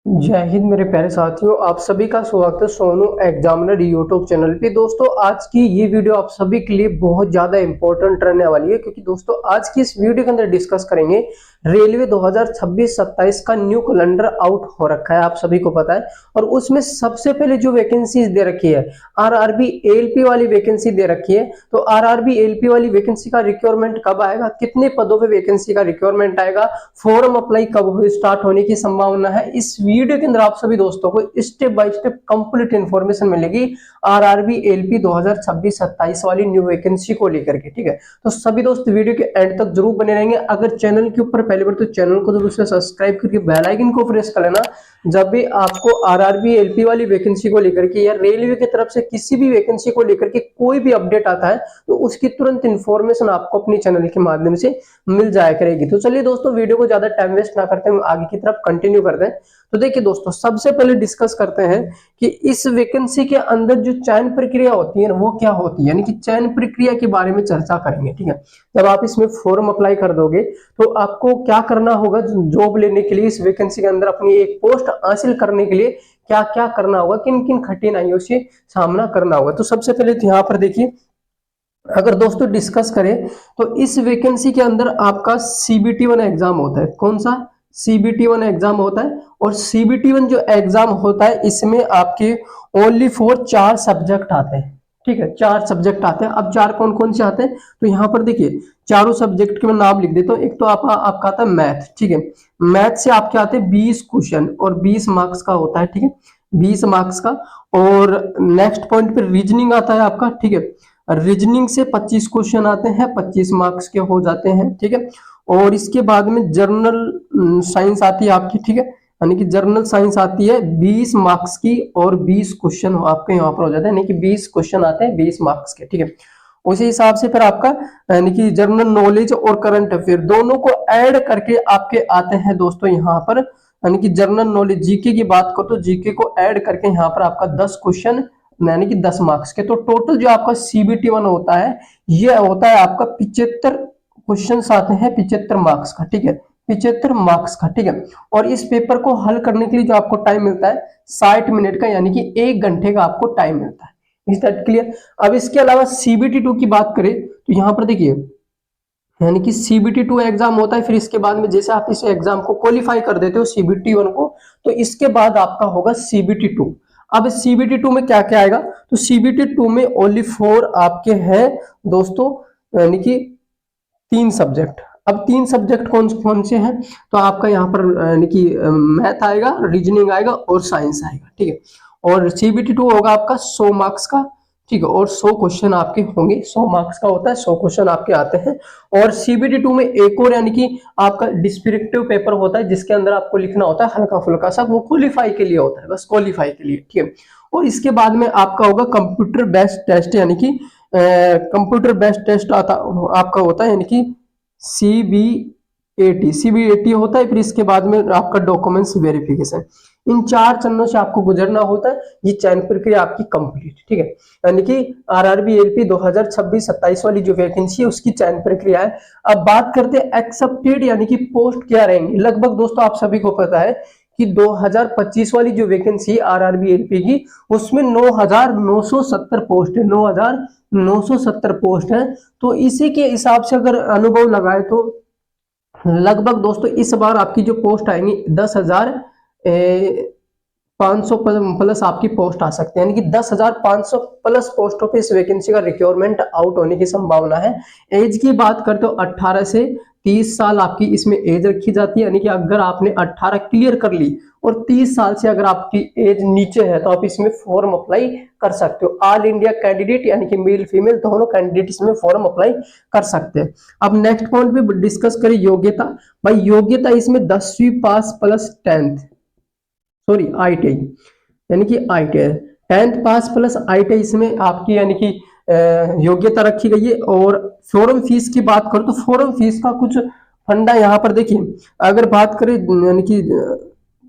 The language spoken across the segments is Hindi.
जय हिंद मेरे प्यारे साथियों, आप सभी का स्वागत है सोनू एग्जामिनर यूट्यूब चैनल पे। दोस्तों आज की ये वीडियो आप सभी के लिए बहुत ज्यादा इंपॉर्टेंट रहने वाली है, क्योंकि दोस्तों आज की इस वीडियो के अंदर डिस्कस करेंगे रेलवे 2026-27 का न्यू कैलेंडर आउट हो रखा है, आप सभी को पता है। और उसमें सबसे पहले जो वैकेंसीज दे रखी है आरआरबी एएलपी वाली वैकेंसी दे रखी है। तो आरआरबी एएलपी वाली वैकेंसी का रिक्वायरमेंट कब आएगा, कितने पदों पे वैकेंसी का रिक्वायरमेंट आएगा, फॉर्म अप्लाई कब स्टार्ट होने की संभावना है, इस वीडियो के अंदर आप सभी दोस्तों को step by step complete information मिलेगी आरआरबी एएलपी 2026-27 वाली न्यू वैकेंसी को लेकर के। ठीक है, तो सभी दोस्त वीडियो के एंड तक जरूर बने रहेंगे। अगर चैनल के ऊपर पहली बार तो चैनल को जरूर से सब्सक्राइब करके बेल आइकन को प्रेस कर लेना। जब भी आपको आरआरबी एएलपी वाली वैकेंसी को लेकर के या रेलवे की तरफ से किसी भी वैकेंसी को लेकर के कोई भी अपडेट आता है तो उसकी तुरंत इंफॉर्मेशन आपको अपनी चैनल के माध्यम से मिल जाया करेगी। तो चलिए दोस्तों, वीडियो को ज्यादा टाइम वेस्ट ना करते हुए आगे की तरफ कंटिन्यू करते हैं। तो देखिए दोस्तों, सबसे पहले डिस्कस करते हैं कि इस वैकेंसी के अंदर जो चयन प्रक्रिया होती है वो क्या होती है, यानी कि चयन प्रक्रिया के बारे में चर्चा करेंगे। ठीक है, जब आप इसमें फॉर्म अप्लाई कर दोगे तो आपको क्या करना होगा, जॉब लेने के लिए इस वैकेंसी के अंदर अपनी एक पोस्ट हासिल करने के लिए क्या क्या करना होगा, किन किन कठिनाइयों से सामना करना होगा। तो सबसे पहले तो यहाँ पर देखिए, अगर दोस्तों डिस्कस करें तो इस वैकेंसी के अंदर आपका सीबीटी 1 एग्जाम होता है। कौन सा? सीबीटी 1 एग्जाम होता है। और सीबीटी 1 जो एग्जाम होता है इसमें आपके ओनली फॉर 4 सब्जेक्ट आते हैं। ठीक है, 4 सब्जेक्ट आते हैं। अब 4 कौन कौन से आते हैं तो यहाँ पर देखिए, चारों सब्जेक्ट के मैं नाम लिख देता हूँ। एक तो आपका आता है मैथ। ठीक है, मैथ से आपके आते हैं 20 क्वेश्चन और 20 मार्क्स का होता है। ठीक है, 20 मार्क्स का। और नेक्स्ट पॉइंट पे रीजनिंग आता है आपका। ठीक है, रीजनिंग से 25 क्वेश्चन आते हैं, 25 मार्क्स के हो जाते हैं। ठीक है, और इसके बाद में जर्नल साइंस आती है आपकी। ठीक है, यानी कि जर्नल साइंस आती है 20 मार्क्स की और 20 क्वेश्चन आपके यहाँ पर हो जाते हैं, यानी कि 20 क्वेश्चन आते हैं 20 मार्क्स के। ठीक है, उसी हिसाब से फिर आपका यानी कि जनरल नॉलेज और करंट अफेयर दोनों को ऐड करके आपके आते हैं दोस्तों यहाँ पर, यानी कि जनरल नॉलेज जीके की बात करो तो जीके को ऐड करके यहाँ पर आपका 10 क्वेश्चन यानी कि 10 मार्क्स के। तो टोटल जो आपका सीबीटी 1 होता है ये होता है आपका 75 क्वेश्चन आते हैं, 75 मार्क्स का। ठीक है, 75 मार्क्स का। ठीक है, और इस पेपर को हल करने के लिए जो आपको टाइम मिलता है 60 मिनट का, यानी कि 1 घंटे का आपको टाइम मिलता है। इस दैट क्लियर। अब इसके अलावा सीबीटी 2 की बात करें तो यहाँ पर देखिए, यानी कि सीबीटी 2 एग्जाम होता है। फिर इसके बाद में जैसे आप इस एग्जाम को क्वालिफाई कर देते हो सीबीटी 1 को, तो इसके बाद आपका होगा सीबीटी 2। अब सीबीटी 2 में क्या क्या आएगा तो सीबीटी 2 में ओनली 4 आपके हैं दोस्तों, यानी कि 3 सब्जेक्ट। अब 3 सब्जेक्ट कौन कौन से हैं तो आपका यहाँ पर यानी कि मैथ आएगा, रीजनिंग आएगा और साइंस आएगा। ठीक है, और सीबीटी 2 होगा आपका 100 मार्क्स का। ठीक है, और 100 क्वेश्चन आपके होंगे, 100 मार्क्स का होता है, 100 क्वेश्चन आपके आते हैं। और सीबीटी 2 में एक और यानी कि आपका डिस्क्रिप्टिव पेपर होता है जिसके अंदर आपको लिखना होता है हल्का फुल्का सा, वो क्वालिफाई के लिए होता है, बस क्वालिफाई के लिए। ठीक है, और इसके बाद में आपका होगा कंप्यूटर बेस्ड टेस्ट, यानी कि कंप्यूटर बेस्ड टेस्ट आता आपका होता है, यानी कि सीबीएटी होता है। फिर इसके बाद में आपका डॉक्यूमेंट्स वेरिफिकेशन। इन 4 चरणों से आपको गुजरना होता है, ये चयन प्रक्रिया आपकी कंप्लीट। ठीक है, यानी कि आरआरबी एएलपी 2026-27 वाली जो वैकेंसी है उसकी चयन प्रक्रिया है। अब बात करते हैं एक्सेप्टेड यानी कि पोस्ट क्या रहेंगे। लगभग दोस्तों आप सभी को पता है कि 2025 वाली जो वैकेंसी आरआरबी एएलपी की उसमें 9,970 पोस्ट है, 9,970 पोस्ट है। तो इसी के हिसाब से अगर अनुभव लगाए तो लगभग दोस्तों इस बार आपकी जो पोस्ट आएंगी 10,500 प्लस आपकी पोस्ट आ सकते हैं, यानी कि 10,500 प्लस पोस्टों पे इस वैकेंसी का रिक्वायरमेंट आउट होने की संभावना है। एज की बात करते हो 18 से 30 साल आपकी इसमें एज रखी जाती है, यानी कि अगर आपने 18 क्लियर कर ली और 30 साल से अगर आपकी एज नीचे है तो आप इसमें फॉर्म अप्लाई कर सकते हो। ऑल इंडिया कैंडिडेट यानी कि मेल फीमेल दोनों कैंडिडेट इसमें फॉर्म अप्लाई कर सकते हैं। अब नेक्स्ट पॉइंट पे डिस्कस करें योग्यता। भाई योग्यता इसमें 10वीं पास प्लस 10th, सॉरी आईटीआई, यानी कि आईटीआई 10th पास प्लस आईटीआई इसमें आपकी यानी कि योग्यता रखी गई है। और फॉर्म फीस की बात करो तो फॉर्म फीस का कुछ फंडा यहाँ पर देखिए, अगर बात करें यानी कि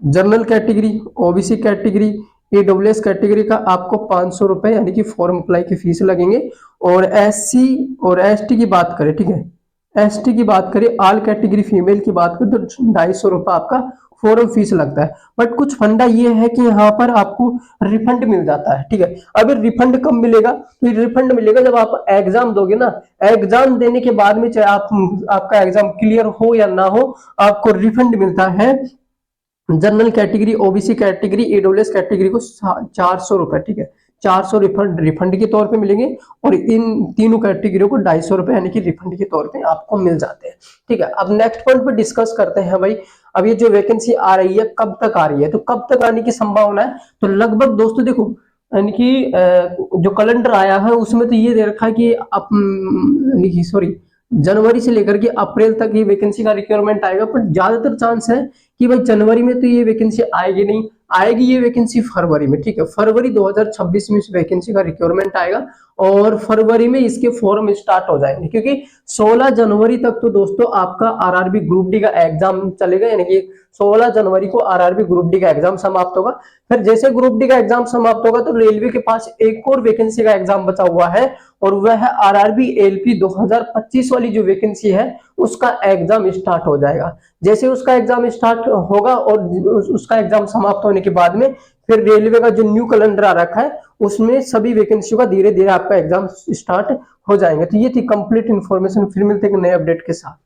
general category, OBC category, EWS category का आपको 500 रुपए यानी कि फॉर्म अप्लाई की फीस लगेंगे। और एससी और एसटी की बात करें, ठीक है, एसटी की बात करें, ऑल कैटेगरी फीमेल की बात करें तो 250 रुपए आपका फॉर्म फीस लगता है। बट कुछ फंडा ये है कि यहाँ पर आपको रिफंड मिल जाता है, ठीक है। अब रिफंड कब मिलेगा, तो रिफंड मिलेगा जब आप एग्जाम दोगे ना, एग्जाम देने के बाद में, चाहे आपका एग्जाम क्लियर हो या ना हो, आपको रिफंड मिलता है। General category, OBC category, EWS category को 400 रुपए, ठीक है। 400 रिफंड रिफंड के तौर पे मिलेंगे, और इन तीनों कैटेगरियों को 250 रुपए यानी कि रिफंड के तौर पे आपको मिल जाते हैं, ठीक है। अब नेक्स्ट पॉइंट पे डिस्कस करते हैं भाई। अब ये जो वैकेंसी आ रही है कब तक आ रही है, तो कब तक आने की संभावना है, तो लगभग दोस्तों देखो, यानी कि जो कैलेंडर आया है उसमें तो ये दे रखा है कि अब सॉरी, जनवरी से लेकर के अप्रैल तक ये वैकेंसी का रिक्वायरमेंट आएगा। पर ज्यादातर चांस है कि भाई जनवरी में तो ये वैकेंसी आएगी नहीं, आएगी ये वैकेंसी फरवरी में, ठीक है। फरवरी 2026 में इस वैकेंसी का रिक्वायरमेंट आएगा, और फरवरी में इसके फॉर्म स्टार्ट हो जाएंगे, क्योंकि 16 जनवरी तक तो दोस्तों आपका आरआरबी ग्रुप डी का एग्जाम चलेगा, यानी कि 16 जनवरी को आरआरबी ग्रुप डी का एग्जाम समाप्त होगा। फिर जैसे ग्रुप डी का एग्जाम समाप्त होगा तो रेलवे के पास एक और वैकेंसी का एग्जाम बचा हुआ है, और वह है आरआरबी एलपी 2025 वाली जो वैकेंसी है उसका एग्जाम स्टार्ट हो जाएगा। जैसे उसका एग्जाम स्टार्ट होगा और उसका एग्जाम समाप्त होने के बाद में फिर रेलवे का जो न्यू कैलेंडर आ रखा है उसमें सभी वैकेंसियों का धीरे धीरे आपका एग्जाम स्टार्ट हो जाएंगे। तो ये थी कंप्लीट इन्फॉर्मेशन, फिर मिलते हैं एक नए अपडेट के साथ।